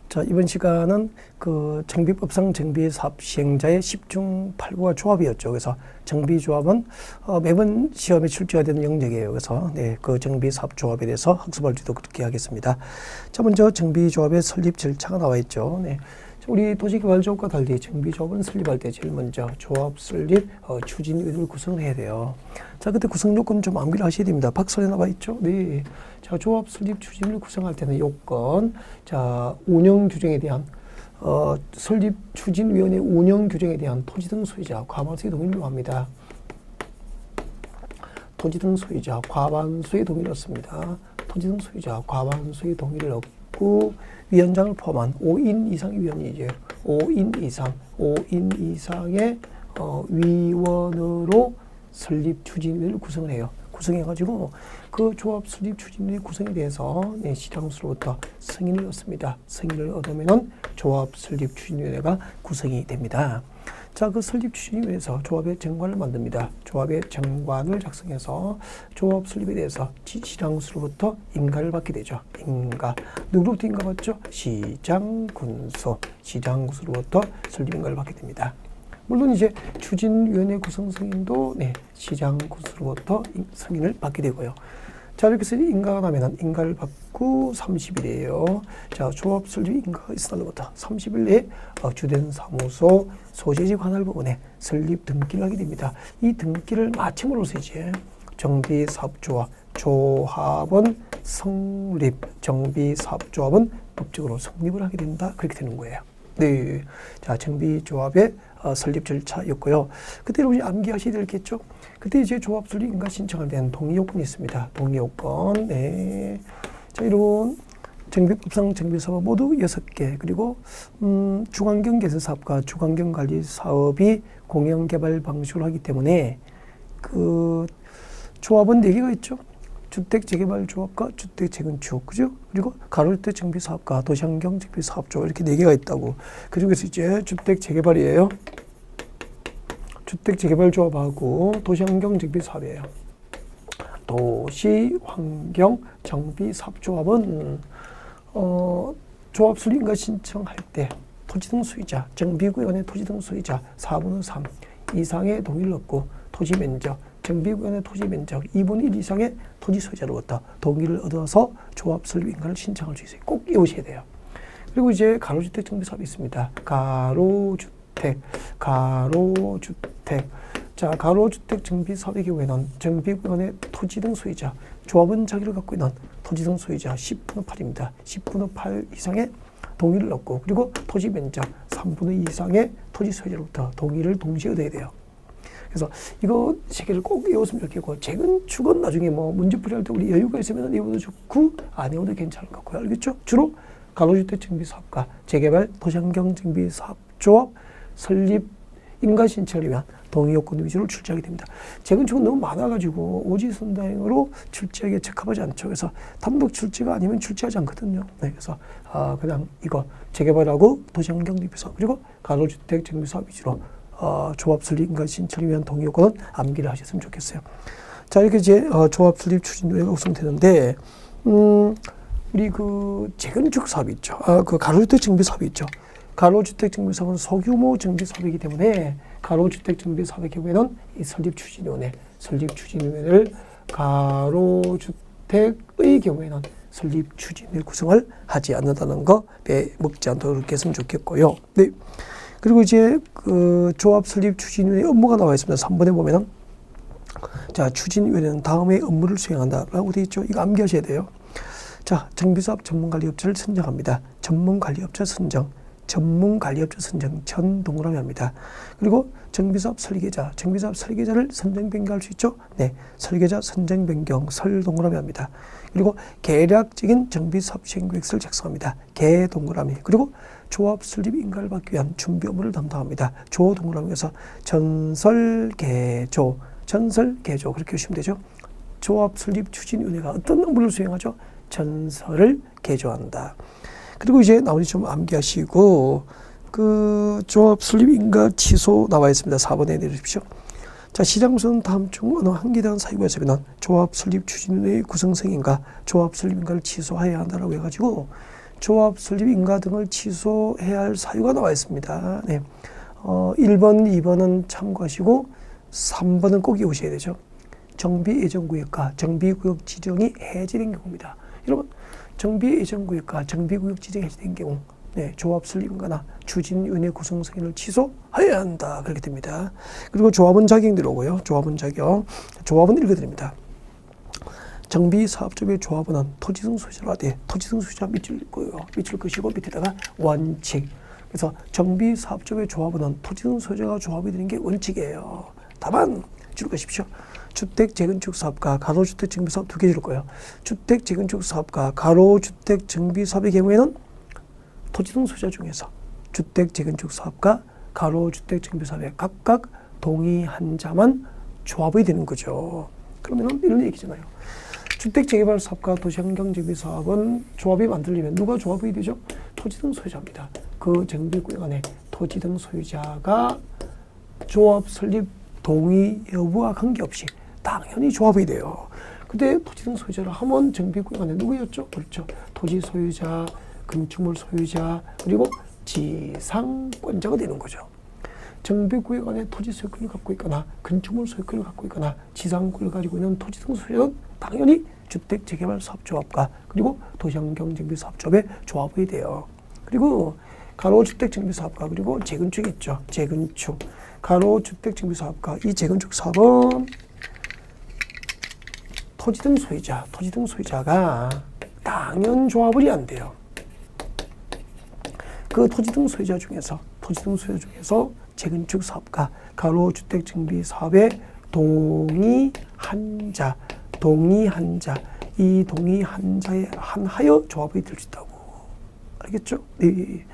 자, 이번 시간은 그 정비법상 정비사업 시행자의 10중 8구가 조합이었죠. 그래서 정비조합은 매번 시험에 출제가 되는 영역이에요. 그래서 그 정비사업 조합에 대해서 학습할 때도 그렇게 하겠습니다. 자, 먼저 정비조합의 설립 절차가 나와 있죠. 우리 도시개발조합과 달리 정비조합은 설립할 때 제일 먼저 조합 설립 추진위원회를 구성을 해야 돼요. 자, 그때 구성 요건 좀 암기를 하셔야 됩니다. 박스에 나와 있죠. 네. 자, 조합 설립 추진을 구성할 때는 요건, 자, 운영 규정에 대한 설립 추진위원회 운영 규정에 대한 토지 등 소유자 과반수의 동의를 요합니다. 토지 등 소유자 과반수의 동의를 얻습니다. 토지 등 소유자 과반수의 동의를 얻고 위원장을 포함한 5인 이상의 위원이죠. 5인 이상의 위원으로 설립 추진위를 구성을 해요. 구성해가지고 그 조합 설립 추진위 구성에 대해서 시장으로부터 승인을 얻습니다. 승인을 얻으면은 조합 설립 추진위원회가 구성이 됩니다. 자, 그 설립 추진위원회에서 조합의 정관을 만듭니다. 조합의 정관을 작성해서 조합 설립에 대해서 시장으로부터 인가를 받게 되죠. 인가. 누구로부터 인가 받죠? 시장군수로부터 설립 인가를 받게 됩니다. 물론 이제 추진위원회 구성 승인도 시장군수로부터 승인을 받게 되고요. 자, 이렇게 해서 인가가 나면은 인가를 받고 30일이에요. 자, 조합 설립 인가가 있은 날부터 30일 내에 주된 사무소 소재지 관할 부분에 설립 등기를 하게 됩니다. 이 등기를 마침으로써 이제 정비사업조합 조합은 성립, 정비사업조합은 법적으로 성립을 하게 된다. 그렇게 되는 거예요. 네. 자, 정비조합의 설립 절차였고요. 그때 여러분이 암기하셔야 되겠죠? 그때 이제 조합 설립 인가 신청할 때는 동의 요건이 있습니다. 동의 요건. 네. 자, 이런 정비법상 정비사업 모두 6개, 그리고 주관경 개설 사업과 주관경 관리 사업이 공영 개발 방식으로 하기 때문에 그 조합은 4개가 있죠. 주택재개발조합과 주택재건축, 그죠? 그리고 가로주택 정비사업과 도시환경 정비사업조 이렇게 4개가 있다고. 그중에서 이제 주택재개발이에요. 주택재개발조합하고 도시환경 정비사업이에요. 도시환경 정비사업조합은 조합 설립인가 신청할 때 토지 등 소유자, 정비구역의 토지 등 소유자 4분의 3 이상의 동의를 얻고 토지 면적, 정비구역의 토지 면적 2분의 1 이상의 토지 소유자로부터 동의를 얻어서 조합 설립 인가를 신청할 수 있어요. 꼭 외우셔야 돼요. 그리고 이제 가로주택 정비사업이 있습니다. 가로주택. 자, 가로주택 정비사업의 경우에는 정비구역의 토지 등 소유자, 조합은 자기를 갖고 있는 토지 등 소유자 10분의 8입니다. 10분의 8 이상의 동의를 얻고, 그리고 토지 면적 3분의 2 이상의 토지 소유자로부터 동의를 동시에 얻어야 돼요. 그래서 이거 3개를 꼭 외웠으면 좋겠고, 재건축은 나중에 뭐 문제풀이할 때 우리 여유가 있으면 외워도 좋고 안 외워도 괜찮을 것 같고요. 알겠죠? 주로 가로주택 정비사업과 재개발 도시환경 정비사업 조합 설립 인가 신청을 위한 동의 요건 위주로 출제하게 됩니다. 재건축은 너무 많아가지고 오지선다행으로 출제하기에 적합하지 않죠. 그래서 단독 출제가 아니면 출제하지 않거든요. 그래서 그냥 이거 재개발하고 도시환경 정비사업 그리고 가로주택 정비사업 위주로 조합 설립 인가 신청을 위한 동의 요건은 암기를 하셨으면 좋겠어요. 자, 이렇게 이제 조합 설립 추진위원회가 구성되는데 우리 그 재건축 사업이 있죠. 그 가로주택 정비사업이 있죠. 가로주택 정비사업은 소규모 정비사업이기 때문에 가로주택 정비사업의 경우에는 이 설립추진위원회를 가로주택의 경우에는 설립추진위원회 구성을 하지 않는다는 거 빼먹지 않도록 그렇게 했으면 좋겠고요. 네. 그리고 이제 그 조합 설립 추진위원회 업무가 나와 있습니다. 3번에 보면은 자, 추진위원회는 다음의 업무를 수행한다라고 되어 있죠. 이거 암기하셔야 돼요. 자, 정비사업 전문관리업체를 선정합니다. 전문관리업체 선정 전 동그라미 합니다. 그리고 정비사업 설계자, 정비사업 설계자를 선정 변경할 수 있죠? 네, 설계자 선정 변경 설 동그라미 합니다. 그리고 계략적인 정비사업 시행계획서를 작성합니다. 개 동그라미. 그리고 조합 설립 인가를 받기 위한 준비 업무를 담당합니다. 조 동그라미에서 전설개조 그렇게 보시면 되죠. 조합 설립 추진위원회가 어떤 업무를 수행하죠? 전설을 개조한다. 그리고 이제 나머지 좀 암기하시고 그 조합 설립 인가 취소 나와 있습니다. 4번에 내려주십시오. 자, 시장구는 다음 중 어느 한 기대한 사유에서는 조합 설립 추진위원회 구성 승인과 조합 설립 인가를 취소해야 한다라고 해가지고 조합 설립 인가 등을 취소해야 할 사유가 나와 있습니다. 네. 1번, 2번은 참고하시고 3번은 꼭 외우셔야 되죠. 정비예정구역과 정비구역 지정이 해제된 경우입니다. 여러분, 정비예정구역과 정비구역 지정이 해제된 경우 네, 조합 설립인가나 추진위원회 구성 승인을 취소해야 한다. 그렇게 됩니다. 그리고 조합원 자격이 들어오고요. 조합원 자격. 조합은 읽어드립니다. 정비사업조의 조합원은 토지등 소유자로 하되 토지등 소유자 밑줄 것이고 밑에다가 원칙. 그래서 정비사업조의 조합원은 토지등 소유자가 조합이 되는 게 원칙이에요. 다만 줄 것이십시오. 주택 재건축 사업과 가로주택 정비 사업 두 개 줄 거예요. 주택 재건축 사업과 가로주택 정비 사업의 경우에는 토지등 소유자 중에서 주택 재건축 사업과 가로주택 정비 사업에 각각 동의한 자만 조합이 되는 거죠. 그러면 이런 얘기잖아요. 주택 재개발 사업과 도시환경 정비 사업은 조합이 만들려면 누가 조합이 되죠? 토지등 소유자입니다. 그 정비구역 안에 토지등 소유자가 조합 설립 동의 여부와 관계없이 당연히 조합이 돼요. 근데 토지등 소유자를 하면 정비구역 안에 누구였죠? 그렇죠. 토지 소유자, 건축물 소유자, 그리고 지상권자가 되는 거죠. 정비구역 안에 토지 소유권을 갖고 있거나 건축물 소유권을 갖고 있거나 지상권을 가지고 있는 토지등 소유자는 당연히 주택 재개발 사업조합과 그리고 도시환경 정비 사업조합의 조합이 돼요. 그리고 가로주택 정비 사업과 그리고 재건축 있죠. 재건축. 가로주택 정비 사업과 이 재건축 사업은 토지등 소유자가 당연 조합이 안 돼요. 그 토지등 소유자 중에서 재건축 사업과 가로주택 정비 사업에 동의한 자, 이 동의한 자에 한하여 조합이 될 수 있다고. 알겠죠? 네.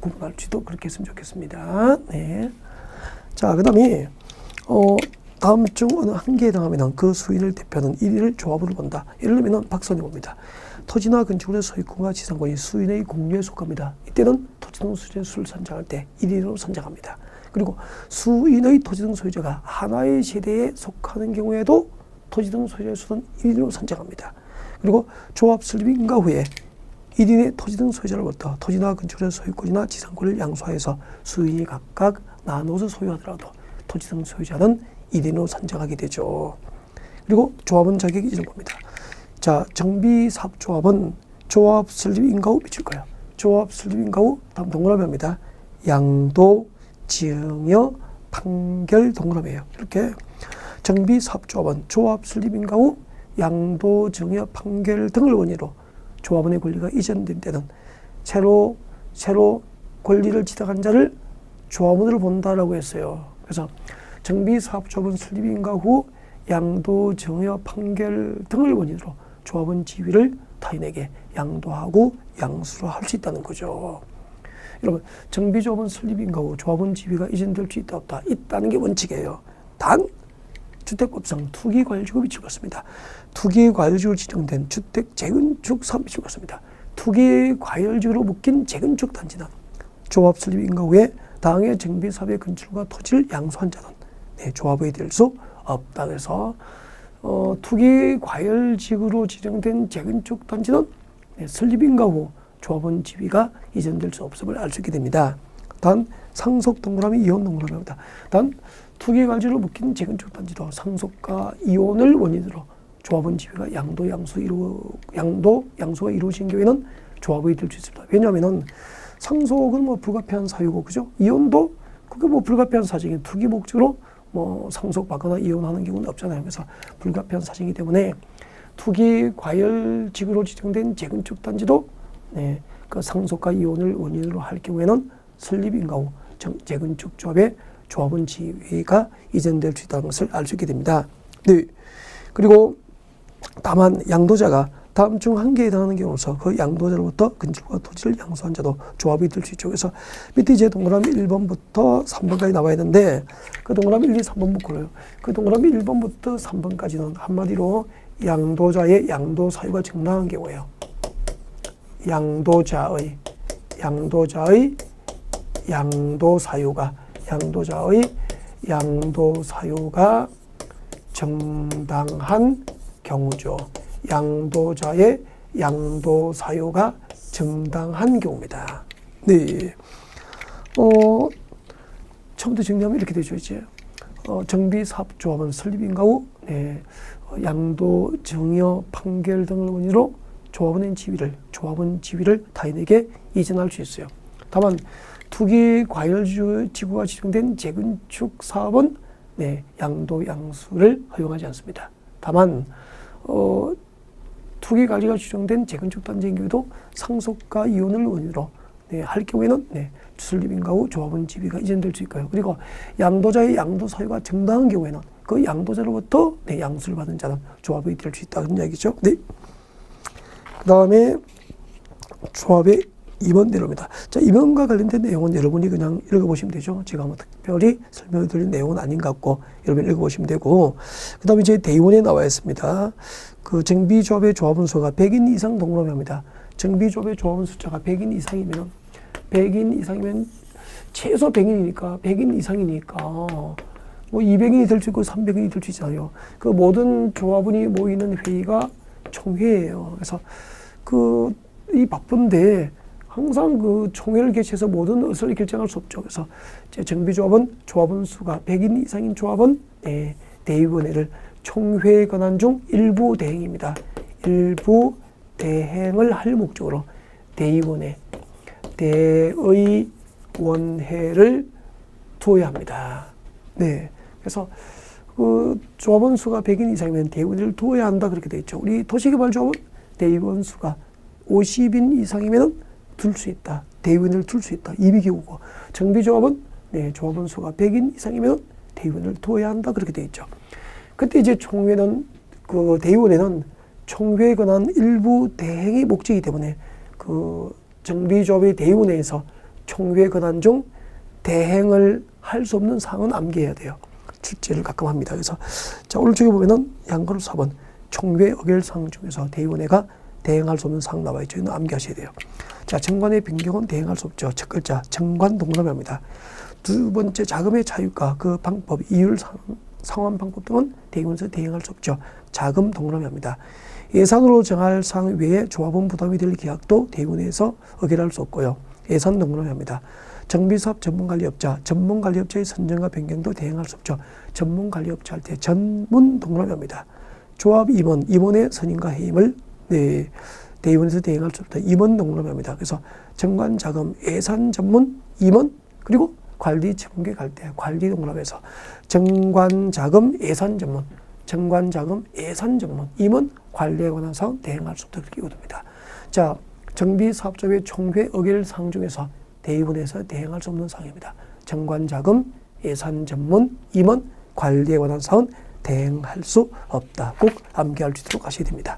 구분할지도 그렇게 했으면 좋겠습니다. 네. 자, 그 다음에, 다음 중 어느 한 개에 해당하면 그 수인을 대표하는 1위를 조합으로 본다. 예를 들면 박선이 봅니다. 토지나 건축물의 소유권과 지상권이 수인의 공유에 속합니다. 이때는 토지등 소유자의 수를 선정할 때 1위로 선정합니다. 그리고 수인의 토지등 소유자가 하나의 세대에 속하는 경우에도 토지등 소유자의 수는 1위로 선정합니다. 그리고 조합 설립 인가 후에 1인의 토지등 소유자로부터 토지나 건축물의 소유권이나 지상권을 양수하여서 수인이 각각 나눠서 소유하더라도 토지등 소유자는 1인으로 선정하게 되죠. 그리고 조합원 자격이 이런 겁니다. 자, 정비사업조합은 조합 설립 인가 후 미칠 거예요. 조합 설립 인가 후 다음 동그라미입니다. 양도, 증여, 판결 동그라미예요. 이렇게 정비사업조합은 조합 설립 인가 후 양도, 증여, 판결 등을 원인으로 조합원의 권리가 이전된 때는 새로 권리를 지탁한 자를 조합원으로 본다라고 했어요. 그래서 정비사업조합은 설립 인가 후 양도, 증여, 판결 등을 원인으로 조합원 지위를 타인에게 양도하고 양수로 할 수 있다는 거죠. 여러분, 정비조합은 설립 인가 후 조합원 지위가 이전될 수 있다 없다. 있다는 게 원칙이에요. 단 주택법상 투기과열지구 미칠 것입니다. 투기과열지구로 지정된 주택 재건축 사업 미칠 것입니다. 투기과열지구로 묶인 재건축 단지는 조합 설립 인가 후에 당해 정비사업의 건축과 토지를 양수한 자는 조합이 될 수 없다. 그래서 투기과열지구로 지정된 재건축 단지는 설립 인가 후 조합원 지위가 이전될 수 없음을 알 수 있게 됩니다. 단 상속 동그라미, 이혼 동그라미입니다. 단 투기과열지구로 묶인 재건축 단지도 상속과 이혼을 원인으로 조합원 지위가 양수가 이루어진 경우에는 조합이 될 수 있습니다. 왜냐하면은 상속은 뭐 불가피한 사유고, 그죠? 이혼도 그게 뭐 불가피한 사정이 투기 목적으로 뭐 상속받거나 이혼하는 경우는 없잖아요. 그래서 불가피한 사정이기 때문에 투기과열지구로 지정된 재건축 단지도 그 상속과 이혼을 원인으로 할 경우에는 설립 인가 후 재건축 조합의 조합원 지위가 이전될 수 있다는 것을 알 수 있게 됩니다. 네. 그리고 다만 양도자가 다음 중 한 개에 해당하는 경우서 그 양도자로부터 건축과 토지를 양수한 자도 조합이 될 수 있죠. 그래서 밑에 이제 동그라미 1번부터 3번까지 나와야 되는데 그 동그라미 1, 2, 3번 묶어요. 그 동그라미 1번부터 3번까지는 한마디로 양도자의 양도 사유가 정당한 경우예요. 양도자의 양도 사유가 정당한 경우죠. 양도자의 양도 사유가 정당한 경우입니다. 네. 처음부터 정리하면 이렇게 되죠. 이제 정비사업조합은 설립인가 후 네, 양도, 증여, 판결 등을 원인으로 조합원 지위를 타인에게 이전할 수 있어요. 다만 투기 과열 지구가 지정된 재건축 사업은 네, 양도, 양수를 허용하지 않습니다. 다만 투기 관리가 지정된 재건축 단지인 경우도 상속과 이혼을 원인으로 네, 할 경우에는 네, 설립인가 후 조합원 지위가 이전될 수 있고요. 그리고 양도자의 양도 사유가 정당한 경우에는 그 양도자로부터 네, 양수를 받은 자는 조합이 될 수 있다는 이야기죠. 네. 그 다음에 조합의 임원 내용입니다. 자, 임원과 관련된 내용은 여러분이 그냥 읽어보시면 되죠. 제가 뭐 특별히 설명을 드린 내용은 아닌 것 같고 여러분이 읽어보시면 되고, 그 다음에 이제 대의원에 나와 있습니다. 그 정비조합의 조합원 수가 100인 이상 동그라미입니다. 정비조합의 조합원 숫자가 100인 이상이면 최소 100인이니까 100인 이상이니까 뭐 200인이 될 수 있고 300인이 될 수 있잖아요. 그 모든 조합원이 모이는 회의가 총회예요. 그래서 이 바쁜데 항상 그 총회를 개최해서 모든 것을 결정할 수 없죠. 그래서 정비조합은 조합원 수가 100인 이상인 조합은 대의원회를 총회에 권한 중 일부 대행입니다. 일부 대행을 할 목적으로 대의원회를 두어야 합니다. 네. 그래서 그 조합원 수가 100인 이상이면 대의원회를 두어야 한다 그렇게 되어 있죠. 우리 도시개발조합은 대의원 수가 50인 이상이면 둘 수 있다. 대의원을 둘 수 있다. 이비 경우고, 정비조합은 네, 조합원 수가 100인 이상이면 대의원을 두어야 한다 그렇게 되어 있죠. 그때 이제 총회는 그 대의원회는 총회에 관한 일부 대행의 목적이기 때문에 그 정비조합의 대의원회에서 총회에 관한 중 대행을 할 수 없는 사항은 암기해야 돼요. 출제를 가끔 합니다. 그래서 자, 오늘 저기 보면은 양거를 4번 총회 의결사항 중에서 대의원회가 대행할 수 없는 사항 나와 있죠. 이건 암기하셔야 돼요. 자, 정관의 변경은 대행할 수 없죠. 첫 글자 정관 동그라미입니다. 두 번째 자금의 차유가 그 방법, 이율, 상환 방법 등은 대의원에서 대행할 수 없죠. 자금 동그라미입니다. 예산으로 정할 사항 외에 조합원 부담이 될 계약도 대의원에서 의결할 수 없고요. 예산 동그라미입니다. 정비사업 전문관리업자, 전문관리업자의 선정과 변경도 대행할 수 없죠. 전문관리업자 할 때 전문 동그라미입니다. 조합 임원의 선임과 해임을 네, 대의원에서 대행할 수 없다. 임원 동그라미입니다. 그래서 정관자금, 예산 전문, 임원, 그리고 관리 전문계 갈 때 관리 동그라미에서 정관자금, 예산 전문, 정관자금, 예산 전문, 임원, 관리에 관한 사항 대행할 수 없다. 그렇게 이루어집니다. 자, 정비사업조합의 총회 의결 사항 중에서 대의원에서 대행할 수 없는 사항입니다. 정관자금, 예산 전문, 임원, 관리에 관한 사항은 대행할 수 없다. 꼭 암기할 수 있도록 하셔야 됩니다.